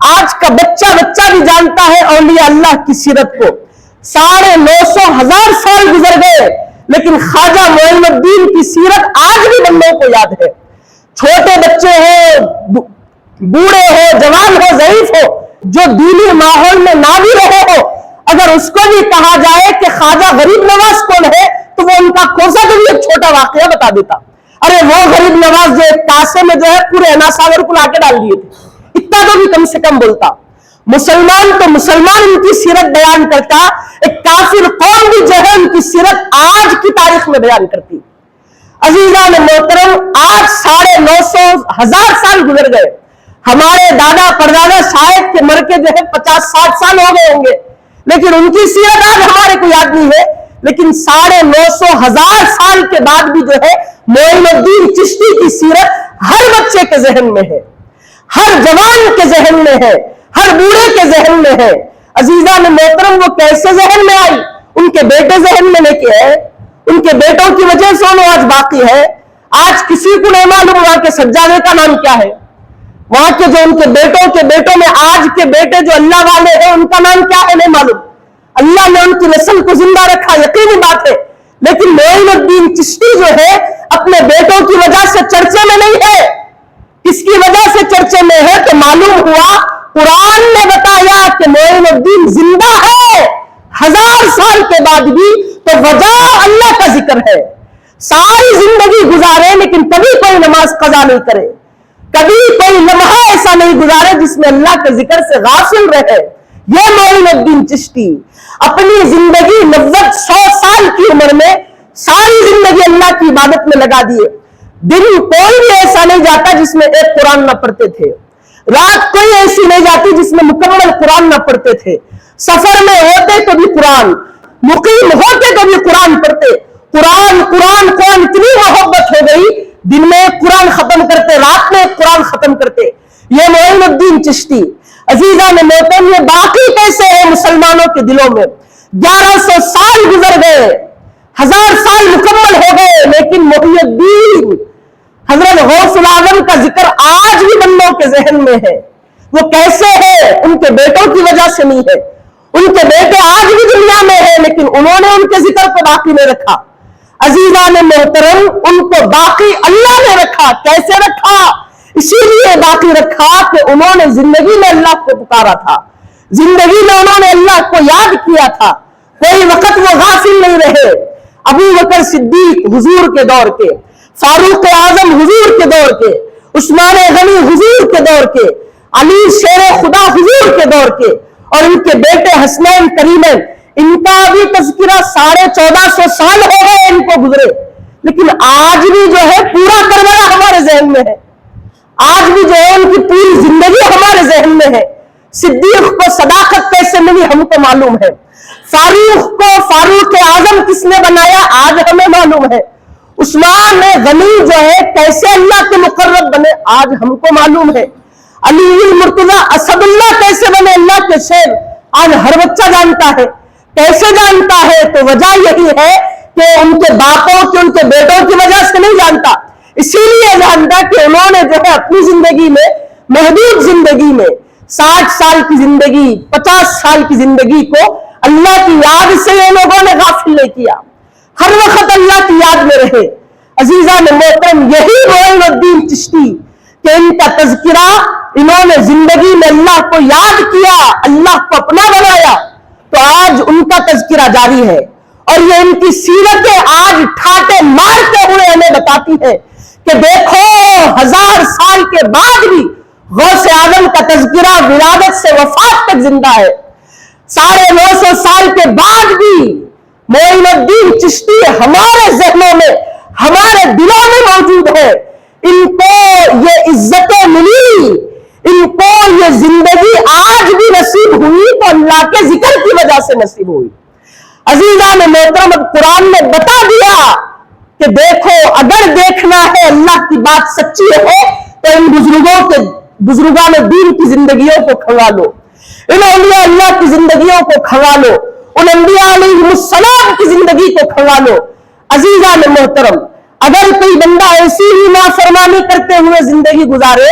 آج کا بچہ بھی جانتا ہے اولیاء اللہ کی سیرت کو. 950,000 سال گزر گئے لیکن خواجہ معین الدین کی سیرت آج بھی بندوں کو یاد ہے. چھوٹے بچے ہو، بوڑھے ہو، جوان ہو، ضعیف ہو، جو دینی ماحول میں نہ بھی رہے ہو، اگر اس کو بھی کہا جائے کہ خواجہ غریب نواز کون ہے تو وہ ان کا کوسا بھی ایک چھوٹا واقعہ بتا دیتا. ارے وہ غریب نواز جو ایک کاسے میں جو ہے پورے اناساگر کو لا کے ڈال دیے تھے، اتنا تو بھی کم سے کم بولتا. مسلمان تو مسلمان ان کی سیرت بیان کرتا، ایک کافر قوم بھی جو ہے ان کی سیرت آج کی تاریخ میں بیان کرتی. عزیزان محترم، آج 950,000 سال گزر گئے. ہمارے دادا پردادا شاید کے مر کے جو ہے 50-60 سال ہو گئے ہوں گے، لیکن ان کی سیرت آج ہمارے کو یاد نہیں ہے. لیکن 950,000 سال کے بعد بھی جو ہے معین الدین چشتی کی سیرت ہر بچے کے ذہن میں ہے، ہر جوان کے ذہن میں ہے، ہر بوڑھے کے ذہن میں ہے. عزیزان محترم، وہ کیسے ذہن میں آئی؟ ان کے بیٹے ذہن میں لے کے آئے، ان کے بیٹوں کی وجہ سے وہ آج باقی ہے. آج کسی کو نہیں معلوم وہاں کے سجادے کا نام کیا ہے، وہاں کے جو ان کے بیٹوں میں آج کے بیٹے جو اللہ والے ہیں ان کا نام کیا ہے نہیں معلوم. اللہ نے ان کی نسل کو زندہ رکھا، یقینی بات ہے، لیکن معین الدین چشتی جو ہے اپنے بیٹوں کی وجہ سے چرچے میں نہیں ہے. کس کی وجہ سے چرچے میں ہے تو معلوم ہوا قرآن نے بتایا کہ معین الدین زندہ ہے 1000 سال کے بعد بھی، تو وجہ اللہ کا ذکر ہے. ساری زندگی گزارے لیکن کبھی کوئی نماز قضا نہیں کرے، کبھی کوئی لمحہ ایسا نہیں گزارے جس میں اللہ کے ذکر سے غافل رہے. یہ معین الدین چشتی اپنی زندگی 90-100 سال کی عمر میں ساری زندگی اللہ کی عبادت میں لگا دیے. دن کوئی بھی ایسا نہیں جاتا جس میں ایک قرآن نہ پڑھتے تھے، رات کوئی ایسی نہیں جاتی جس میں مکمل قرآن نہ پڑھتے تھے. سفر میں ہوتے تو بھی قرآن، مقیم ہوتے تو بھی قرآن پڑھتے. قرآن اتنی محبت ہو گئی، دن میں ایک قرآن ختم کرتے، رات میں ایک قرآن ختم کرتے. یہ معین الدین چشتی. عزیزان محترم، یہ باقی کیسے ہے مسلمانوں کے دلوں میں؟ 1100 سال گزر گئے، 1000 سال مکمل ہو گئے، لیکن محی الدین حضرت غوث الاعظم کا ذکر آج بھی بندوں کے ذہن میں ہے. وہ کیسے ہے؟ ان کے بیٹوں کی وجہ سے نہیں ہے. ان کے بیٹے آج بھی دنیا میں ہیں لیکن انہوں نے ان کے ذکر کو باقی نہیں رکھا. عزیزان محترم، ان کو باقی اللہ نے رکھا. کیسے رکھا؟ اسی لیے باقی رکھا کہ انہوں نے زندگی میں اللہ کو پکارا تھا، زندگی میں انہوں نے اللہ کو یاد کیا تھا، کوئی وقت وہ غافل نہیں رہے. ابو بکر صدیق حضور کے دور کے، فاروق اعظم حضور کے دور کے، عثمان غنی حضور کے دور کے، علی شیر خدا حضور کے دور کے، اور ان کے بیٹے حسنین کریمین، ان کا بھی تذکرہ 1450 سال ہو گئے ان کو گزرے، لیکن آج بھی جو ہے پورا کربلا ہمارے ذہن میں ہے. آج بھی جو ہے ان کی پوری زندگی ہمارے ذہن میں ہے. صدیق کو صداقت کیسے ملی ہم کو معلوم ہے. فاروق کو فاروق اعظم کس نے بنایا آج ہمیں معلوم ہے. عثمان غنی جو ہے کیسے اللہ کے مقرب بنے آج ہم کو معلوم ہے. علی مرتضی اسد اللہ کیسے بنے اللہ کے شیر آج ہر بچہ جانتا ہے. کیسے جانتا ہے؟ تو وجہ یہی ہے کہ ان کے باپوں کی، ان کے بیٹوں کی وجہ سے نہیں جانتا، اسی لیے جانتا کہ انہوں نے جو ہے اپنی زندگی میں، محدود زندگی میں، 60 سال کی زندگی، 50 سال کی زندگی کو اللہ کی یاد سے یہ لوگوں نے غافل نہیں کیا، ہر وقت اللہ کی یاد میں رہے. عزیزان محترم، یہی معین الدین چشتی کہ ان کا تذکرہ، انہوں نے زندگی میں اللہ کو یاد کیا، اللہ کو اپنا بنایا، تو آج ان کا تذکرہ جاری ہے. اور یہ ان کی سیرتیں آج ٹھاٹے مارتے ہوئے ہمیں بتاتی ہے کہ دیکھو 1000 سال کے بعد بھی غوث اعظم کا تذکرہ ولادت سے وفات تک زندہ ہے. 950 سال کے بعد بھی معین الدین چشتی ہمارے ذہنوں میں، ہمارے دلوں میں موجود ہے. ان کو یہ عزتیں ملی، ان کو یہ زندگی آج بھی نصیب ہوئی تو اللہ کے ذکر کی وجہ سے نصیب ہوئی. عزیزان محترم، قرآن نے بتا دیا کہ دیکھو اگر دیکھنا ہے اللہ کی بات سچی ہے تو ان بزرگان دین کی زندگیوں کو کھنگا لو، ان اولیاء اللہ کی زندگیوں کو کھنگا لو، ان انبیاء علیہ السلام کی زندگی کو کھنگا لو. عزیزان محترم، اگر کوئی بندہ ایسی ہی نافرمانی کرتے ہوئے زندگی گزارے